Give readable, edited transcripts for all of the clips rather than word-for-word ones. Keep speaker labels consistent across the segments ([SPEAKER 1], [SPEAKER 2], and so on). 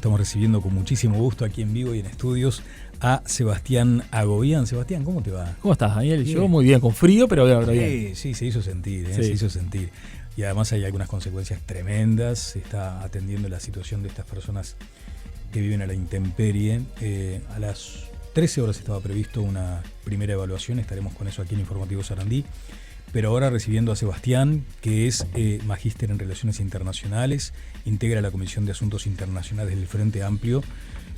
[SPEAKER 1] estamos recibiendo con muchísimo gusto aquí en vivo y en estudios a Sebastián Agobián. Sebastián, ¿cómo te va?
[SPEAKER 2] ¿Cómo estás, Daniel?
[SPEAKER 1] Bien.
[SPEAKER 2] Yo muy bien, con frío, pero bien.
[SPEAKER 1] Sí, se hizo sentir,
[SPEAKER 2] Sí.
[SPEAKER 1] se hizo sentir. Y además hay algunas consecuencias tremendas. Se está atendiendo la situación de estas personas que viven a la intemperie. A las 13 horas estaba previsto una primera evaluación, estaremos con eso aquí en Informativo Sarandí. Pero ahora recibiendo a Sebastián, que es magíster en Relaciones Internacionales, integra la Comisión de Asuntos Internacionales del Frente Amplio.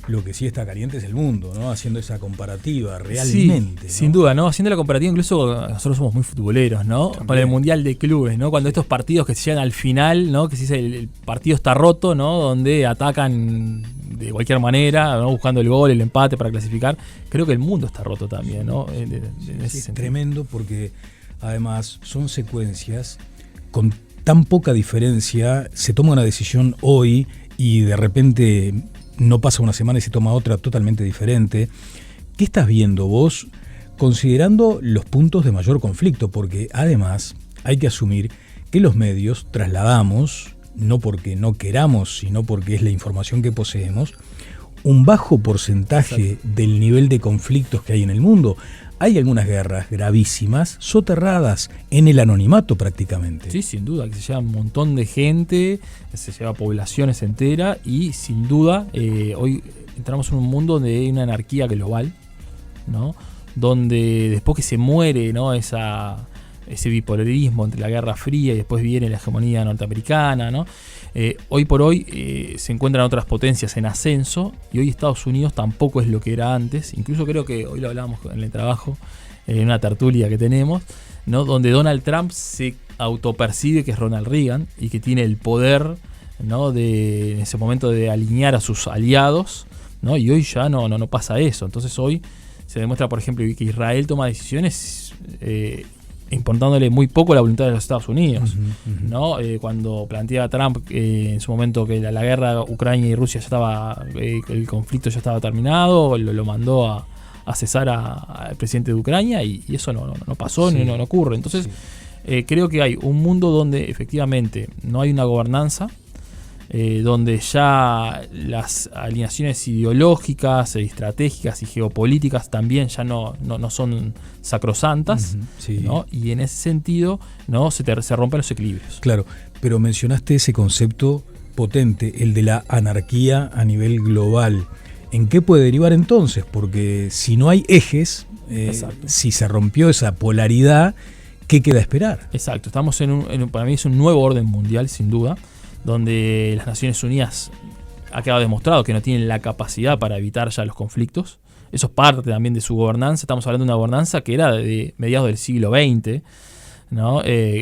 [SPEAKER 1] Lo que sí está caliente es el mundo, ¿no? Haciendo esa comparativa realmente. Sí,
[SPEAKER 2] ¿no? Sin duda, ¿no? Haciendo la comparativa, incluso nosotros somos muy futboleros, ¿no?
[SPEAKER 1] También.
[SPEAKER 2] Con el Mundial de Clubes, ¿no? Cuando estos partidos que se llegan al final, ¿no? Que se dice el partido está roto, ¿no? Donde atacan de cualquier manera, ¿no? Buscando el gol, el empate para clasificar. Creo que el mundo está roto también, ¿no?
[SPEAKER 1] Sí, es tremendo porque además son secuencias con tan poca diferencia. Se toma una decisión hoy y de repente no pasa una semana y se toma otra totalmente diferente. ¿Qué estás viendo vos considerando los puntos de mayor conflicto? Porque además hay que asumir que los medios trasladamos, no porque no queramos, sino porque es la información que poseemos, un bajo porcentaje del nivel de conflictos que hay en el mundo. Hay algunas guerras gravísimas, soterradas en el anonimato prácticamente.
[SPEAKER 2] Sí, sin duda, que se lleva un montón de gente, se lleva poblaciones enteras y sin duda hoy entramos en un mundo donde hay una anarquía global, ¿no? Donde después que se muere, ¿no? ese bipolarismo entre la Guerra Fría y después viene la hegemonía norteamericana, ¿no? Hoy por hoy se encuentran otras potencias en ascenso y hoy Estados Unidos tampoco es lo que era antes. Incluso creo que hoy lo hablábamos en el trabajo, en una tertulia que tenemos, ¿no? Donde Donald Trump se autopercibe que es Ronald Reagan y que tiene el poder, ¿no? En ese momento de alinear a sus aliados, ¿no? Y hoy ya no pasa eso. Entonces hoy se demuestra, por ejemplo, que Israel toma decisiones importándole muy poco la voluntad de los Estados Unidos, ¿no? Cuando planteaba Trump en su momento que la guerra Ucrania y Rusia ya estaba, el conflicto ya estaba terminado, lo mandó a cesar al presidente de Ucrania y eso no pasó, sí. no ocurre. Entonces creo que hay un mundo donde efectivamente no hay una gobernanza, donde ya las alineaciones ideológicas, estratégicas y geopolíticas también ya no son sacrosantas, sí. ¿no? Y en ese sentido, ¿no? se rompen los equilibrios.
[SPEAKER 1] Claro, pero mencionaste ese concepto potente, el de la anarquía a nivel global. ¿En qué puede derivar entonces? Porque si no hay ejes, si se rompió esa polaridad, ¿qué queda esperar?
[SPEAKER 2] Exacto, estamos para mí es un nuevo orden mundial, sin duda, donde las Naciones Unidas ha quedado demostrado que no tienen la capacidad para evitar ya los conflictos. Eso es parte también de su gobernanza. Estamos hablando de una gobernanza que era de mediados del siglo XX, ¿no?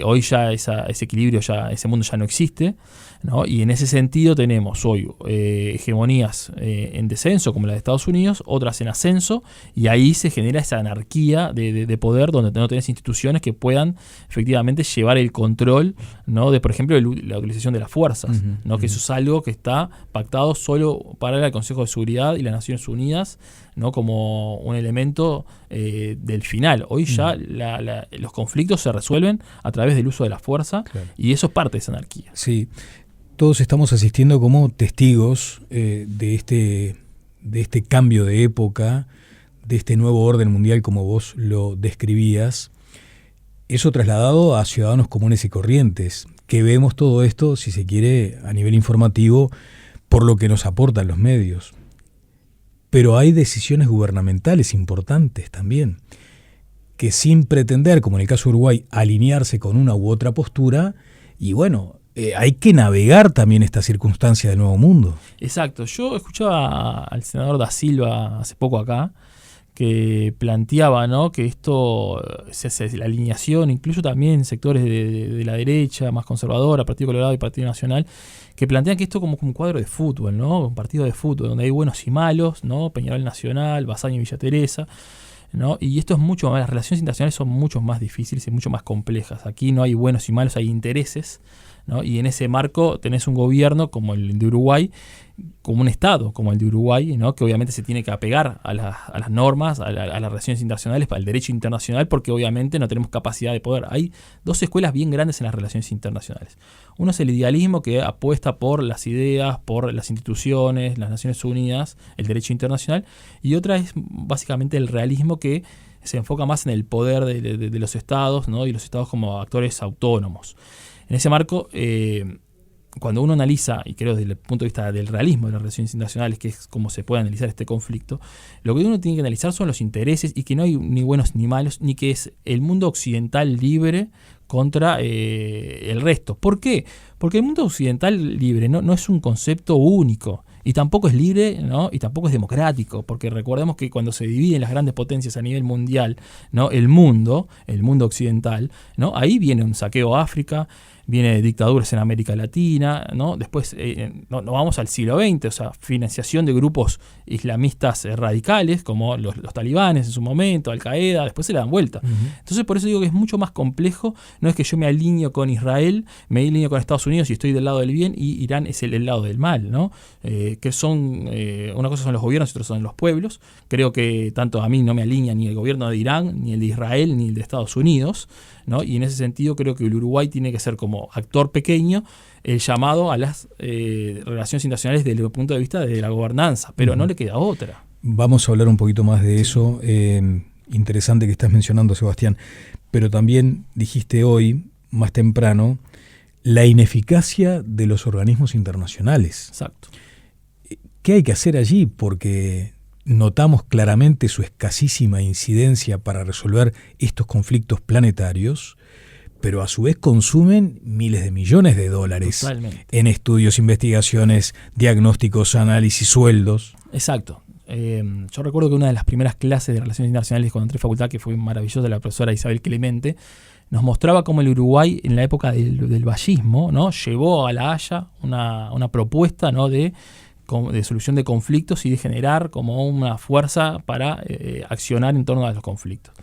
[SPEAKER 2] Hoy ya ese equilibrio, ese mundo ya no existe, ¿no? Y en ese sentido tenemos hoy hegemonías en descenso como la de Estados Unidos, otras en ascenso, y ahí se genera esa anarquía de poder donde no tenés instituciones que puedan efectivamente llevar el control, ¿no? De, por ejemplo, la utilización de las fuerzas, ¿no? Que eso es algo que está pactado solo para el Consejo de Seguridad y las Naciones Unidas, ¿no? Como un elemento del final. Hoy ya los conflictos se resuelven a través del uso de la fuerza, claro. Y eso es parte de esa anarquía.
[SPEAKER 1] Sí, todos estamos asistiendo como testigos de este cambio de época, de este nuevo orden mundial como vos lo describías. Eso trasladado a ciudadanos comunes y corrientes, que vemos todo esto, si se quiere, a nivel informativo, por lo que nos aportan los medios. Pero hay decisiones gubernamentales importantes también, que sin pretender, como en el caso de Uruguay, alinearse con una u otra postura, y bueno, hay que navegar también esta circunstancia del nuevo mundo.
[SPEAKER 2] Exacto. Yo escuchaba al senador Da Silva hace poco acá, que planteaba, ¿no? Que esto se hace la alineación, incluso también en sectores de la derecha, más conservadora, Partido Colorado y Partido Nacional, que plantean que esto como un cuadro de fútbol, ¿no? Un partido de fútbol, donde hay buenos y malos, ¿no? Peñarol Nacional, Bazaña y Villa Teresa, ¿no? Y esto es mucho más, las relaciones internacionales son mucho más difíciles y mucho más complejas. Aquí no hay buenos y malos, hay intereses, ¿no? Y en ese marco tenés un gobierno como el de Uruguay, como un Estado como el de Uruguay, ¿no? Que obviamente se tiene que apegar a las normas, a las relaciones internacionales, al derecho internacional, porque obviamente no tenemos capacidad de poder. Hay dos escuelas bien grandes en las relaciones internacionales. Uno es el idealismo, que apuesta por las ideas, por las instituciones, las Naciones Unidas, el derecho internacional, y otra es básicamente el realismo, que se enfoca más en el poder de los estados, ¿no? Y los estados como actores autónomos. En ese marco, cuando uno analiza, y creo desde el punto de vista del realismo de las relaciones internacionales, que es como se puede analizar este conflicto, lo que uno tiene que analizar son los intereses, y que no hay ni buenos ni malos, ni que es el mundo occidental libre contra el resto. ¿Por qué? Porque el mundo occidental libre no es un concepto único, y tampoco es libre, ¿no? Y tampoco es democrático, porque recordemos que cuando se dividen las grandes potencias a nivel mundial, ¿no? El mundo occidental, ¿no? Ahí viene un saqueo a África, viene dictaduras en América Latina, ¿no? Después nos vamos al siglo XX, o sea, financiación de grupos islamistas radicales, como los talibanes en su momento, Al-Qaeda, después se le dan vuelta. Uh-huh. Entonces, por eso digo que es mucho más complejo. No es que yo me alineo con Israel, me alineo con Estados Unidos y estoy del lado del bien, y Irán es el lado del mal, ¿no? Que son, una cosa son los gobiernos y otra son los pueblos. Creo que tanto a mí no me alinea ni el gobierno de Irán, ni el de Israel, ni el de Estados Unidos, ¿no? Y en ese sentido creo que el Uruguay tiene que ser como actor pequeño el llamado a las relaciones internacionales desde el punto de vista de la gobernanza, pero no le queda otra.
[SPEAKER 1] Vamos a hablar un poquito más de eso. Interesante que estás mencionando, Sebastián, pero también dijiste hoy, más temprano, la ineficacia de los organismos internacionales.
[SPEAKER 2] Exacto.
[SPEAKER 1] ¿Qué hay que hacer allí? Porque notamos claramente su escasísima incidencia para resolver estos conflictos planetarios, pero a su vez consumen miles de millones de dólares.
[SPEAKER 2] Totalmente.
[SPEAKER 1] En estudios, investigaciones, diagnósticos, análisis, sueldos.
[SPEAKER 2] Exacto. Yo recuerdo que una de las primeras clases de Relaciones Internacionales cuando entré a facultad, que fue maravillosa, la profesora Isabel Clemente, nos mostraba cómo el Uruguay, en la época del vallismo, ¿no? Llevó a La Haya una propuesta, ¿no? de solución de conflictos y de generar como una fuerza para accionar en torno a los conflictos.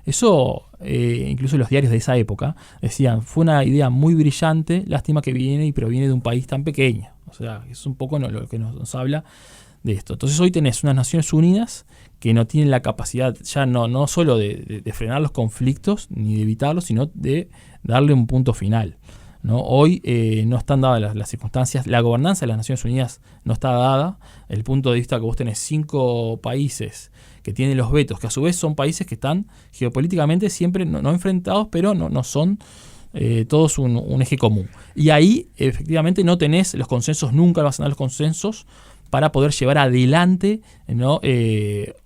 [SPEAKER 2] Eso, incluso los diarios de esa época decían, fue una idea muy brillante, lástima que viene y proviene de un país tan pequeño. O sea, es un poco lo que nos habla de esto. Entonces hoy tenés unas Naciones Unidas que no tienen la capacidad ya no solo de frenar los conflictos ni de evitarlos, sino de darle un punto final, ¿no? Hoy no están dadas las circunstancias, la gobernanza de las Naciones Unidas no está dada, el punto de vista que vos tenés 5 países que tienen los vetos, que a su vez son países que están geopolíticamente siempre no enfrentados, pero no son todos un eje común. Y ahí efectivamente no tenés los consensos, nunca vas a tener los consensos para poder llevar adelante, ¿no?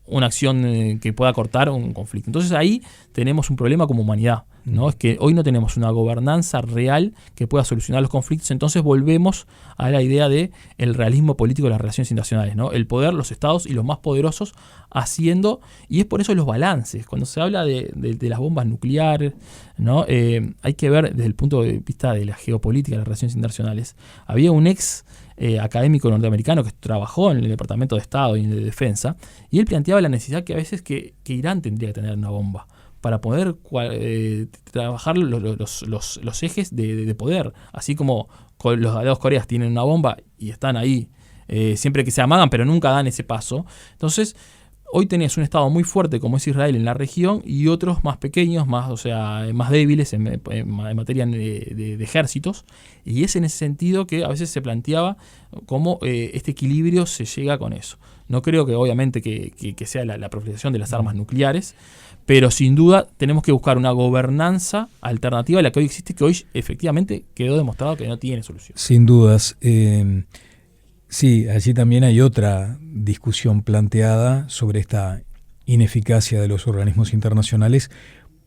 [SPEAKER 2] Una acción que pueda cortar un conflicto. Entonces ahí tenemos un problema como humanidad, ¿no? Es que hoy no tenemos una gobernanza real que pueda solucionar los conflictos. Entonces volvemos a la idea de el realismo político de las relaciones internacionales, ¿no? El poder, los estados y los más poderosos haciendo, y es por eso los balances. Cuando se habla de las bombas nucleares, ¿no? Hay que ver desde el punto de vista de la geopolítica de las relaciones internacionales. Había un ex académico norteamericano que trabajó en el Departamento de Estado y en de Defensa, y él planteaba la necesidad que a veces que Irán tendría que tener una bomba para poder trabajar los ejes de poder, así como las dos Coreas tienen una bomba y están ahí siempre que se amagan, pero nunca dan ese paso. Entonces hoy tenés un estado muy fuerte como es Israel en la región y otros más pequeños, más débiles en materia de ejércitos, y es en ese sentido que a veces se planteaba cómo este equilibrio se llega con eso. No creo que obviamente que sea la proliferación de las armas nucleares, pero sin duda tenemos que buscar una gobernanza alternativa a la que hoy existe, que hoy efectivamente quedó demostrado que no tiene solución.
[SPEAKER 1] Sin dudas. Sí, allí también hay otra discusión planteada sobre esta ineficacia de los organismos internacionales,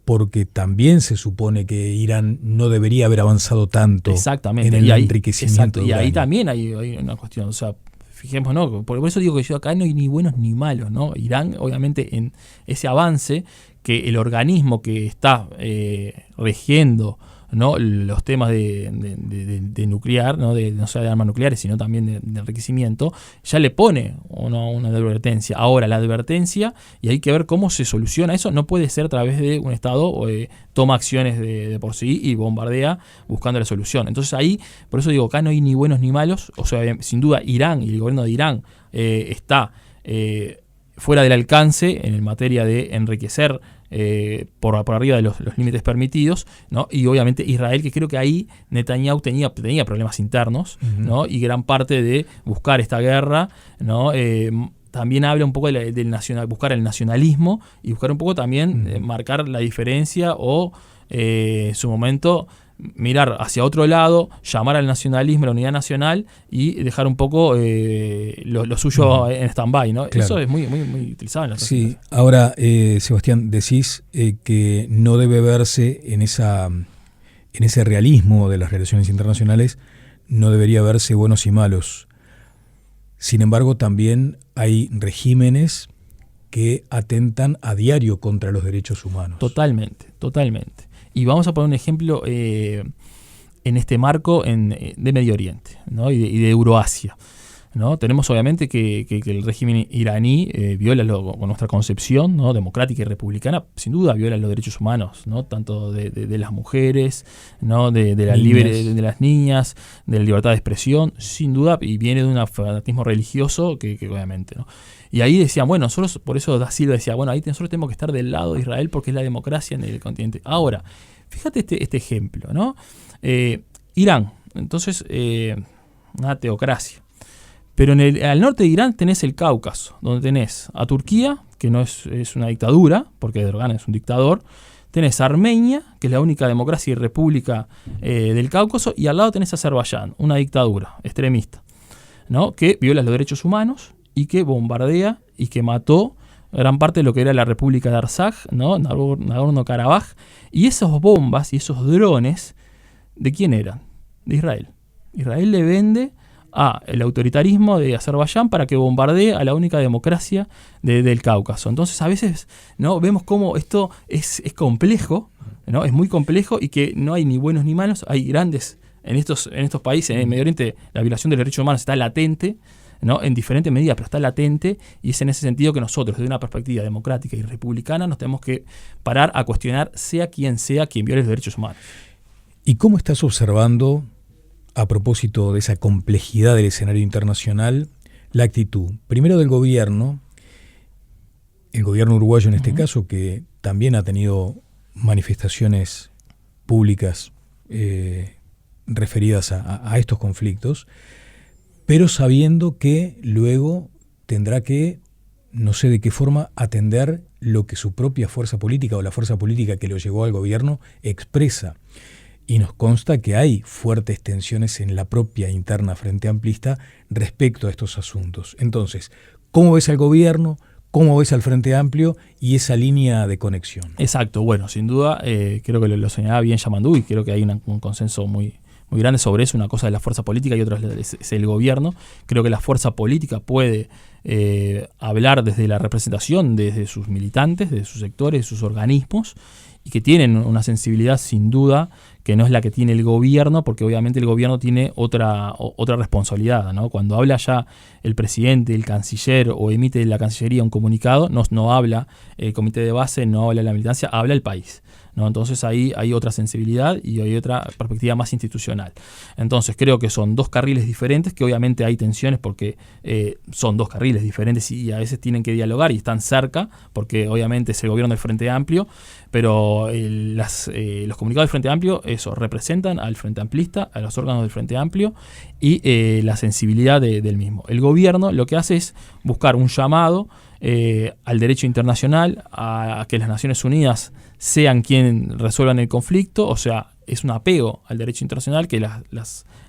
[SPEAKER 1] porque también se supone que Irán no debería haber avanzado tanto en el enriquecimiento.
[SPEAKER 2] Y ahí también hay una cuestión, o sea, fijémonos, ¿no? Por eso digo que yo acá no hay ni buenos ni malos, ¿no? Irán, obviamente, en ese avance, que el organismo que está regiendo, ¿no? Los temas de nuclear, ¿no? No solo de armas nucleares, sino también de enriquecimiento, ya le pone una advertencia. Ahora, la advertencia, y hay que ver cómo se soluciona eso, no puede ser a través de un Estado toma acciones de por sí y bombardea buscando la solución. Entonces ahí, por eso digo, acá no hay ni buenos ni malos. O sea, sin duda Irán y el gobierno de Irán está fuera del alcance en materia de enriquecer por arriba de los límites permitidos, ¿no? Y obviamente Israel, que creo que ahí Netanyahu tenía problemas internos, ¿no? Y gran parte de buscar esta guerra, ¿no? También habla un poco del buscar el nacionalismo y buscar un poco también marcar la diferencia o en su momento mirar hacia otro lado, llamar al nacionalismo, a la unidad nacional y dejar un poco lo suyo en stand-by, ¿no?
[SPEAKER 1] Claro.
[SPEAKER 2] Eso es muy utilizado en la sociedad.
[SPEAKER 1] Sí, ahora, Sebastián, decís que no debe verse en ese realismo de las relaciones internacionales, no debería verse buenos y malos. Sin embargo, también hay regímenes que atentan a diario contra los derechos humanos.
[SPEAKER 2] Totalmente. Y vamos a poner un ejemplo en este marco de Medio Oriente, ¿no? y de Euroasia, ¿no? Tenemos obviamente que el régimen iraní viola con nuestra concepción, ¿no? Democrática y republicana, sin duda viola los derechos humanos, ¿no? Tanto de las mujeres, ¿no? de las niñas, de la libertad de expresión, sin duda, y viene de un fanatismo religioso que obviamente, ¿no? Y ahí decían, bueno, nosotros, por eso Da Silva decía, bueno, ahí nosotros tenemos que estar del lado de Israel porque es la democracia en el continente. Ahora, fíjate este ejemplo, ¿no? Irán, entonces, una teocracia. Pero al norte de Irán tenés el Cáucaso, donde tenés a Turquía, que no es una dictadura, porque Erdogan es un dictador. Tenés a Armenia, que es la única democracia y república del Cáucaso, y al lado tenés a Azerbaiyán, una dictadura extremista, ¿no? Que viola los derechos humanos y que bombardea y que mató gran parte de lo que era la República de Artsaj, ¿no? Nagorno-Karabaj. Y esas bombas y esos drones, ¿de quién eran? De Israel. Israel le vende el autoritarismo de Azerbaiyán para que bombardee a la única democracia del Cáucaso. Entonces, a veces, ¿no? Vemos cómo esto es complejo, ¿no? Es muy complejo y que no hay ni buenos ni malos. Hay grandes, en estos países, en el Medio Oriente, la violación de los derechos humanos está latente, ¿no? En diferentes medidas, pero está latente, y es en ese sentido que nosotros, desde una perspectiva democrática y republicana, nos tenemos que parar a cuestionar sea quien viole los derechos humanos.
[SPEAKER 1] ¿Y cómo estás observando, a propósito de esa complejidad del escenario internacional, la actitud, primero del gobierno, el gobierno uruguayo en este caso, que también ha tenido manifestaciones públicas referidas a estos conflictos, pero sabiendo que luego tendrá que, no sé de qué forma, atender lo que su propia fuerza política o la fuerza política que lo llevó al gobierno expresa. Y nos consta que hay fuertes tensiones en la propia interna Frente Amplista respecto a estos asuntos. Entonces, ¿cómo ves al gobierno? ¿Cómo ves al Frente Amplio y esa línea de conexión?
[SPEAKER 2] Exacto, bueno, sin duda, creo que lo señalaba bien Yamandú y creo que hay un consenso muy grande sobre eso. Una cosa es la fuerza política y otra es el gobierno. Creo que la fuerza política puede hablar desde la representación, desde sus militantes, desde sus sectores, de sus organismos, y que tienen una sensibilidad sin duda que no es la que tiene el gobierno, porque obviamente el gobierno tiene otra responsabilidad, ¿no? Cuando habla ya el presidente, el canciller o emite la Cancillería un comunicado, no habla el comité de base, no habla la militancia, habla el país, ¿no? Entonces ahí hay otra sensibilidad y hay otra perspectiva más institucional. Entonces creo que son dos carriles diferentes, que obviamente hay tensiones porque son dos carriles diferentes y a veces tienen que dialogar y están cerca, porque obviamente es el gobierno del Frente Amplio, pero los comunicados del Frente Amplio representan al Frente Amplista, a los órganos del Frente Amplio y la sensibilidad del mismo. El gobierno lo que hace es buscar un llamado al derecho internacional, a que las Naciones Unidas sean quien resuelvan el conflicto, o sea, es un apego al derecho internacional, que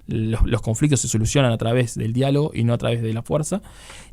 [SPEAKER 2] los conflictos se solucionan a través del diálogo y no a través de la fuerza,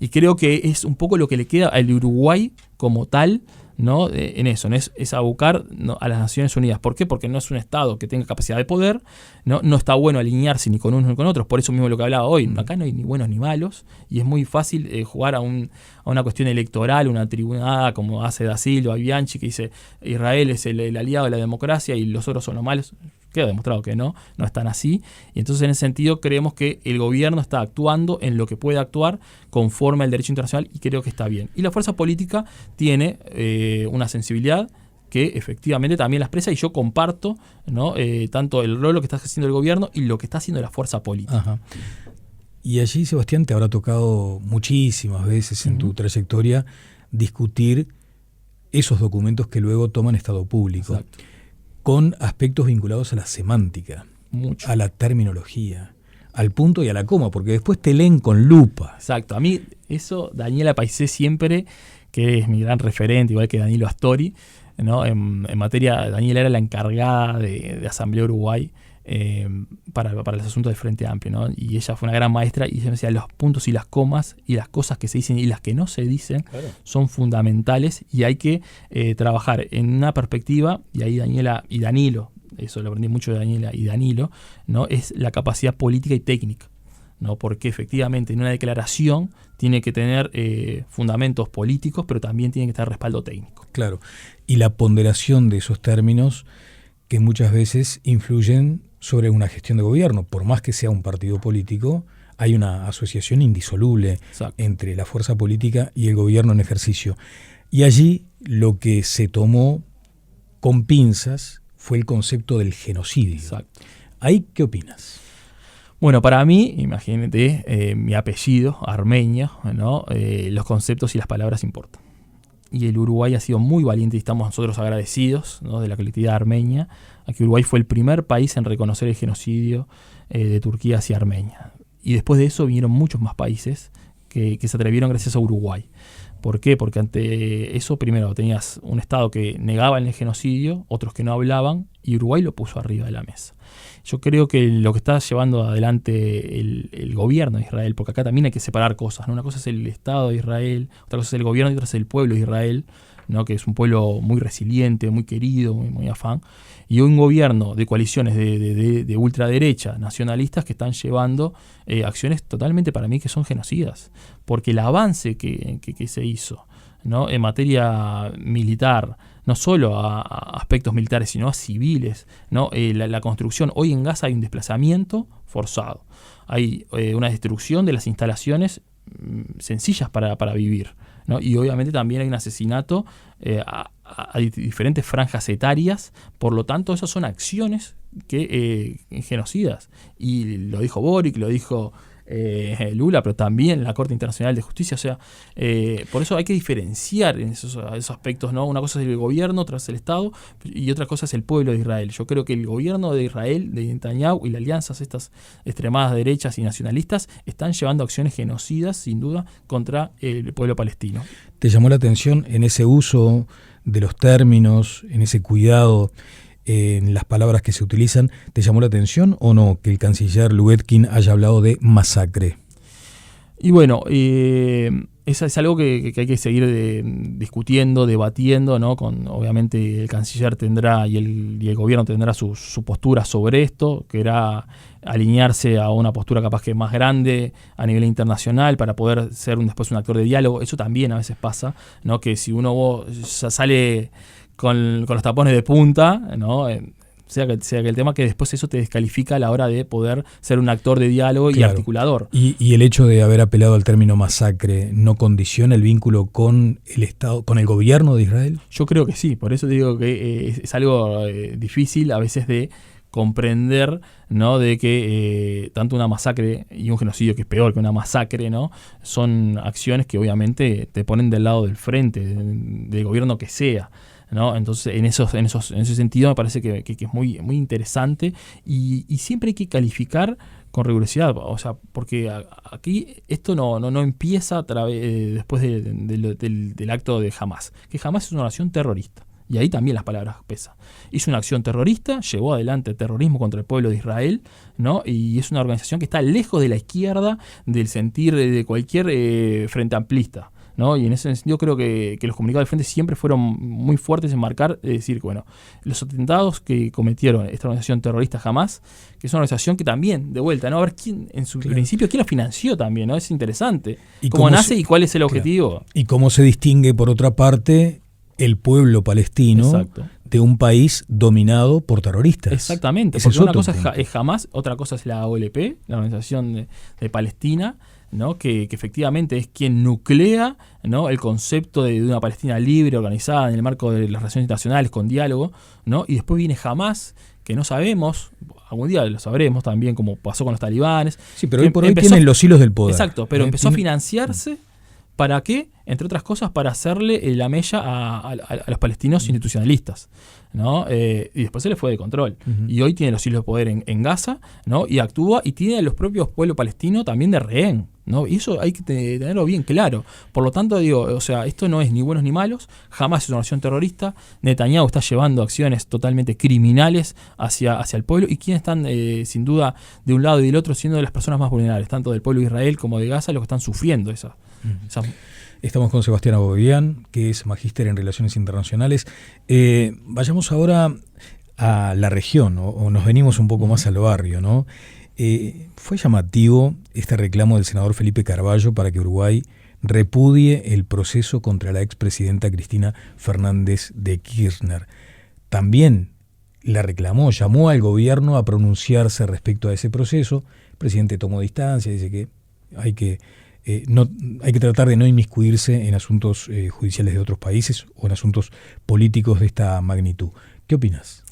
[SPEAKER 2] y creo que es un poco lo que le queda al Uruguay como tal, ¿no? En eso, es abocar, ¿no?, a las Naciones Unidas. ¿Por qué? Porque no es un Estado que tenga capacidad de poder, no está bueno alinearse ni con unos ni con otros, por eso mismo lo que hablaba hoy, acá no hay ni buenos ni malos, y es muy fácil jugar a una cuestión electoral, una tribunada como hace Da Silva, Bianchi, que dice Israel es el aliado de la democracia y los otros son los malos. queda demostrado que no están así. Y entonces en ese sentido creemos que el gobierno está actuando en lo que puede actuar conforme al derecho internacional y creo que está bien. Y la fuerza política tiene una sensibilidad que efectivamente también la expresa y yo comparto, ¿no? Tanto el rol que está haciendo el gobierno y lo que está haciendo la fuerza política.
[SPEAKER 1] Ajá. Y allí, Sebastián, te habrá tocado muchísimas veces en tu trayectoria discutir esos documentos que luego toman estado público.
[SPEAKER 2] Exacto.
[SPEAKER 1] Con aspectos vinculados a la semántica,
[SPEAKER 2] Mucho.
[SPEAKER 1] a la terminología, al punto y a la coma, porque después te leen con lupa.
[SPEAKER 2] Exacto. A mí eso, Daniela Paisé siempre, que es mi gran referente, igual que Danilo Astori, ¿no? En materia, Daniela era la encargada de Asamblea Uruguay para los asuntos del Frente Amplio, ¿no? Y ella fue una gran maestra y ella me decía, los puntos y las comas y las cosas que se dicen y las que no se dicen son fundamentales y hay que trabajar en una perspectiva, y ahí Daniela y Danilo, eso lo aprendí mucho de Daniela y Danilo, ¿no? Es la capacidad política y técnica, ¿no? Porque efectivamente en una declaración tiene que tener fundamentos políticos, pero también tiene que estar respaldo técnico.
[SPEAKER 1] Claro, y la ponderación de esos términos que muchas veces influyen sobre una gestión de gobierno. Por más que sea un partido político, hay una asociación indisoluble entre la fuerza política y el gobierno en ejercicio. Y allí lo que se tomó con pinzas fue el concepto del genocidio.
[SPEAKER 2] Exacto.
[SPEAKER 1] ¿Ahí qué opinas?
[SPEAKER 2] Bueno, para mí, imagínate, mi apellido, Armeña, ¿no? Los conceptos y las palabras importan. Y el Uruguay ha sido muy valiente y estamos nosotros agradecidos, ¿no? De la colectividad armenia, a que Uruguay fue el primer país en reconocer el genocidio de Turquía hacia Armenia. Y después de eso vinieron muchos más países que se atrevieron gracias a Uruguay. ¿Por qué? Porque ante eso, primero, tenías un Estado que negaba el genocidio, otros que no hablaban, y Uruguay lo puso arriba de la mesa. Yo creo que lo que está llevando adelante el gobierno de Israel, porque acá también hay que separar cosas, ¿no? Una cosa es el Estado de Israel, otra cosa es el gobierno y otra es el pueblo de Israel, ¿no? Que es un pueblo muy resiliente, muy querido, muy afán, y un gobierno de coaliciones de ultraderecha, nacionalistas, que están llevando acciones totalmente para mí que son genocidas, porque el avance que se hizo, ¿no? En materia militar, no solo a aspectos militares, sino a civiles, ¿no? La construcción, hoy en Gaza hay un desplazamiento forzado, hay una destrucción de las instalaciones sencillas para vivir, ¿no? Y obviamente también hay un asesinato a diferentes franjas etarias, por lo tanto esas son acciones genocidas, y lo dijo Boric, lo dijo Lula, pero también la Corte Internacional de Justicia. O sea, por eso hay que diferenciar en esos aspectos, ¿no? Una cosa es el gobierno, otra es el Estado y otra cosa es el pueblo de Israel. Yo creo que el gobierno de Israel, de Netanyahu y las alianzas estas extremadas derechas y nacionalistas están llevando acciones genocidas, sin duda, contra el pueblo palestino.
[SPEAKER 1] ¿Te llamó la atención en ese uso de los términos, en ese cuidado en las palabras que se utilizan? ¿Te llamó la atención o no que el canciller Luetkin haya hablado de masacre?
[SPEAKER 2] Y bueno, eso es algo que hay que seguir discutiendo, debatiendo, ¿no? Obviamente el canciller tendrá y el gobierno tendrá su postura sobre esto, que era alinearse a una postura capaz que más grande a nivel internacional para poder ser después un actor de diálogo. Eso también a veces pasa, ¿no? Que si uno sale con los tapones de punta, ¿no? Sea que el tema, que después eso te descalifica a la hora de poder ser un actor de diálogo y articulador.
[SPEAKER 1] Y el hecho de haber apelado al término masacre no condiciona el vínculo con el Estado, con el gobierno de Israel.
[SPEAKER 2] Yo creo que sí, por eso digo que es algo difícil a veces de comprender, ¿no? De que tanto una masacre y un genocidio, que es peor que una masacre, ¿no? Son acciones que obviamente te ponen del lado del frente, del gobierno que sea, ¿no? Entonces, en ese sentido me parece que es muy, muy interesante y siempre hay que calificar con rigurosidad, o sea, porque aquí esto no empieza después del acto de Hamás, que Hamás es una nación terrorista. Y ahí también las palabras pesan. Hizo una acción terrorista, llevó adelante el terrorismo contra el pueblo de Israel, ¿no? Y es una organización que está lejos de la izquierda, del sentir de cualquier frente amplista, ¿no? Y en ese sentido creo que los comunicados del Frente siempre fueron muy fuertes en marcar, decir que bueno, los atentados que cometieron esta organización terrorista Hamás, que es una organización que también, de vuelta, ¿no? A ver quién, en su principio, quién la financió también, ¿no? Es interesante. ¿Y cómo nace y cuál es el objetivo?
[SPEAKER 1] Y cómo se distingue, por otra parte, el pueblo palestino de un país dominado por terroristas.
[SPEAKER 2] Exactamente,
[SPEAKER 1] Ese
[SPEAKER 2] porque
[SPEAKER 1] es
[SPEAKER 2] una
[SPEAKER 1] otro
[SPEAKER 2] cosa
[SPEAKER 1] punto.
[SPEAKER 2] es Hamas, otra cosa es la OLP, la Organización de Palestina, ¿no? Que efectivamente es quien nuclea, ¿no? El concepto de una Palestina libre, organizada en el marco de las relaciones internacionales, con diálogo, ¿no? Y después viene Hamas, que no sabemos, algún día lo sabremos también, como pasó con los talibanes.
[SPEAKER 1] Sí, pero hoy por hoy tienen los hilos del poder.
[SPEAKER 2] Exacto, pero empezó a financiarse. ¿Para qué? Entre otras cosas, para hacerle la mella a los palestinos institucionalistas, ¿no? Y después se le fue de control. Y hoy tiene los hilos de poder en Gaza, ¿no? Y actúa y tiene a los propios pueblos palestinos también de rehén, ¿no? Y eso hay que tenerlo bien claro. Por lo tanto, digo, o sea, esto no es ni buenos ni malos, jamás es una acción terrorista. Netanyahu está llevando acciones totalmente criminales hacia el pueblo. ¿Y quiénes están, sin duda, de un lado y del otro, siendo de las personas más vulnerables, tanto del pueblo de Israel como de Gaza, los que están sufriendo esa.
[SPEAKER 1] Estamos con Sebastián Abovian, que es magíster en Relaciones Internacionales. Vayamos ahora a la región, o nos venimos un poco más al barrio, ¿no? Fue llamativo este reclamo del senador Felipe Carballo para que Uruguay repudie el proceso contra la expresidenta Cristina Fernández de Kirchner. También la reclamó, llamó al gobierno a pronunciarse respecto a ese proceso. El presidente tomó distancia, dice que hay que tratar de no inmiscuirse en asuntos judiciales de otros países o en asuntos políticos de esta magnitud. ¿Qué opinas?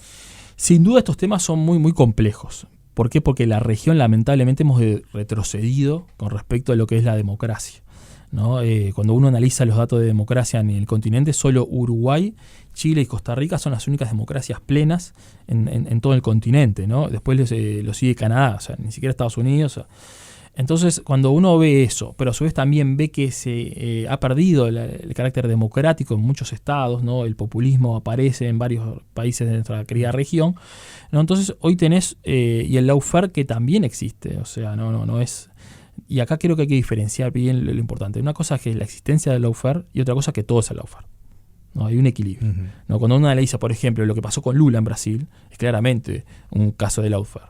[SPEAKER 2] Sin duda estos temas son muy, muy complejos. ¿Por qué? Porque la región lamentablemente hemos retrocedido con respecto a lo que es la democracia, ¿no? Cuando uno analiza los datos de democracia en el continente, solo Uruguay, Chile y Costa Rica son las únicas democracias plenas en todo el continente, ¿no? Después lo sigue Canadá, o sea, ni siquiera Estados Unidos. O sea. Entonces, cuando uno ve eso, pero a su vez también ve que se ha perdido el carácter democrático en muchos estados, ¿no? El populismo aparece en varios países de nuestra querida región, ¿no? Entonces, hoy tenés, y el lawfare que también existe, o sea, no es... Y acá creo que hay que diferenciar bien lo importante. Una cosa es que es la existencia del lawfare y otra cosa es que todo es el lawfare. No, hay un equilibrio. ¿No? Cuando uno analiza, por ejemplo, lo que pasó con Lula en Brasil, es claramente un caso de lawfare,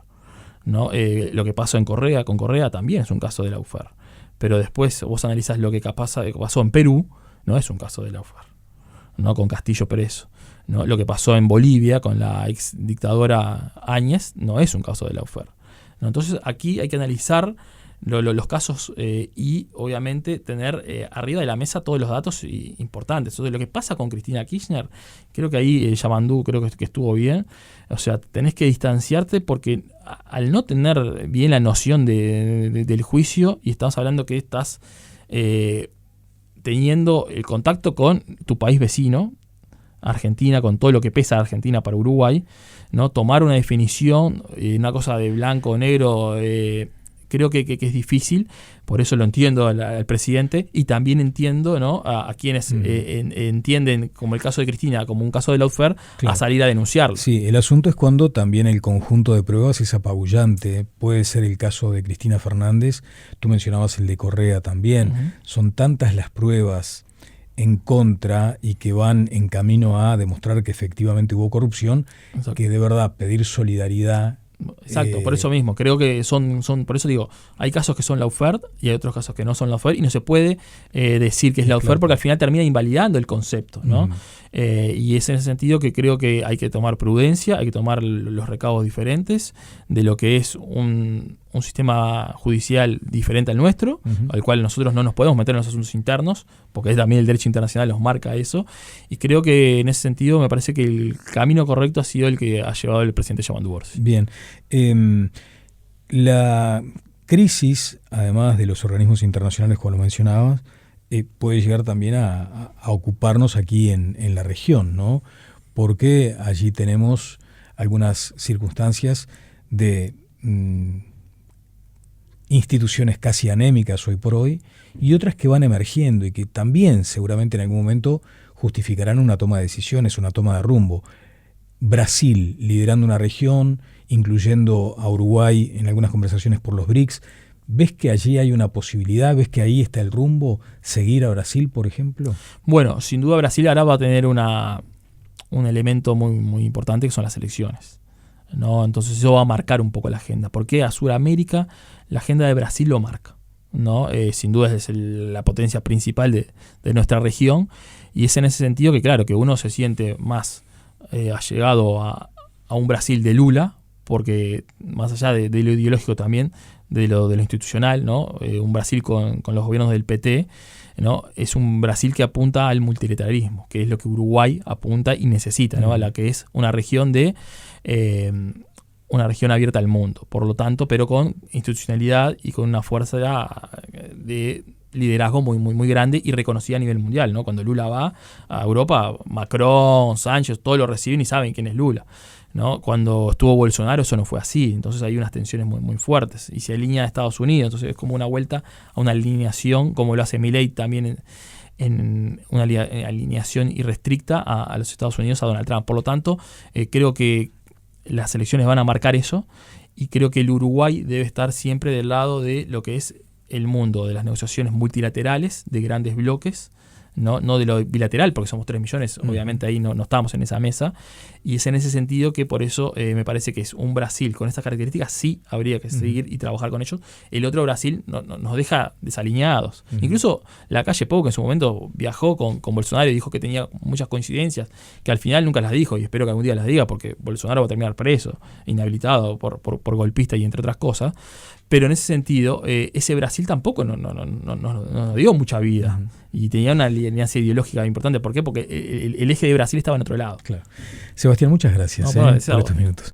[SPEAKER 2] ¿no? Lo que pasó con Correa también es un caso de lawfare. Pero después vos analizás lo que pasó en Perú, no es un caso de lawfare, ¿no? Con Castillo preso, ¿no? Lo que pasó en Bolivia con la ex dictadora Áñez no es un caso de lawfare, ¿no? Entonces aquí hay que analizar los casos y obviamente tener arriba de la mesa todos los datos importantes. Entonces, lo que pasa con Cristina Kirchner, creo que ahí Yamandú creo que estuvo bien. O sea, tenés que distanciarte porque al no tener bien la noción del juicio, y estamos hablando que estás teniendo el contacto con tu país vecino, Argentina, con todo lo que pesa Argentina para Uruguay, ¿no? Tomar una definición, una cosa de blanco o negro, creo que es difícil. Por eso lo entiendo al presidente, y también entiendo, ¿no? a quienes entienden, como el caso de Cristina, como un caso de lawfare, claro, a salir a denunciarlo.
[SPEAKER 1] Sí, el asunto es cuando también el conjunto de pruebas es apabullante. Puede ser el caso de Cristina Fernández, tú mencionabas el de Correa también. Son tantas las pruebas en contra y que van en camino a demostrar que efectivamente hubo corrupción, exacto, que de verdad pedir solidaridad.
[SPEAKER 2] Exacto, por eso mismo, creo que son por eso digo, hay casos que son lawfare y hay otros casos que no son lawfare, y no se puede decir que es lawfare, claro, porque al final termina invalidando el concepto, ¿no? Y es en ese sentido que creo que hay que tomar prudencia, hay que tomar los recaudos diferentes de lo que es un sistema judicial diferente al nuestro, al cual nosotros no nos podemos meter en los asuntos internos, porque también el derecho internacional nos marca eso, y creo que en ese sentido me parece que el camino correcto ha sido el que ha llevado el presidente Yamandú Orsi.
[SPEAKER 1] Bien. La crisis, además de los organismos internacionales, como lo mencionabas, puede llegar también a ocuparnos aquí en la región, ¿no? Porque allí tenemos algunas circunstancias de instituciones casi anémicas hoy por hoy, y otras que van emergiendo y que también seguramente en algún momento justificarán una toma de decisiones, una toma de rumbo. Brasil liderando una región, incluyendo a Uruguay en algunas conversaciones por los BRICS. ¿Ves que allí hay una posibilidad? ¿Ves que ahí está el rumbo? ¿Seguir a Brasil, por ejemplo?
[SPEAKER 2] Bueno, sin duda Brasil ahora va a tener un elemento muy, muy importante, que son las elecciones, ¿no? Entonces eso va a marcar un poco la agenda. Porque a Sudamérica la agenda de Brasil lo marca, ¿no? Sin duda es la potencia principal de nuestra región, y es en ese sentido que, claro, que uno se siente más allegado a un Brasil de Lula, porque más allá de lo ideológico también, de lo institucional, ¿no? Un Brasil con los gobiernos del PT, ¿no? Es un Brasil que apunta al multilateralismo, que es lo que Uruguay apunta y necesita, ¿no? A la que es una región una región abierta al mundo, por lo tanto, pero con institucionalidad y con una fuerza de liderazgo muy, muy, muy grande y reconocida a nivel mundial, ¿no? Cuando Lula va a Europa, Macron, Sánchez, todos lo reciben y saben quién es Lula, ¿no? Cuando estuvo Bolsonaro eso no fue así, entonces hay unas tensiones muy, muy fuertes y se alinea a Estados Unidos, entonces es como una vuelta a una alineación, como lo hace Milei también en una alineación irrestricta a los Estados Unidos, a Donald Trump. Por lo tanto, creo que las elecciones van a marcar eso y creo que el Uruguay debe estar siempre del lado de lo que es el mundo de las negociaciones multilaterales, de grandes bloques, no de lo bilateral, porque somos 3 millones, obviamente ahí no estamos en esa mesa, y es en ese sentido que por eso me parece que es un Brasil con estas características, sí habría que seguir y trabajar con ellos. El otro Brasil nos deja desalineados. Incluso Lacalle Pou, que en su momento viajó con Bolsonaro y dijo que tenía muchas coincidencias, que al final nunca las dijo, y espero que algún día las diga, porque Bolsonaro va a terminar preso, inhabilitado por golpista y entre otras cosas. Pero en ese sentido, ese Brasil tampoco nos dio mucha vida. Y tenía una alianza ideológica importante. ¿Por qué? Porque el eje de Brasil estaba en otro lado.
[SPEAKER 1] Claro. Sebastián, muchas gracias por estos minutos.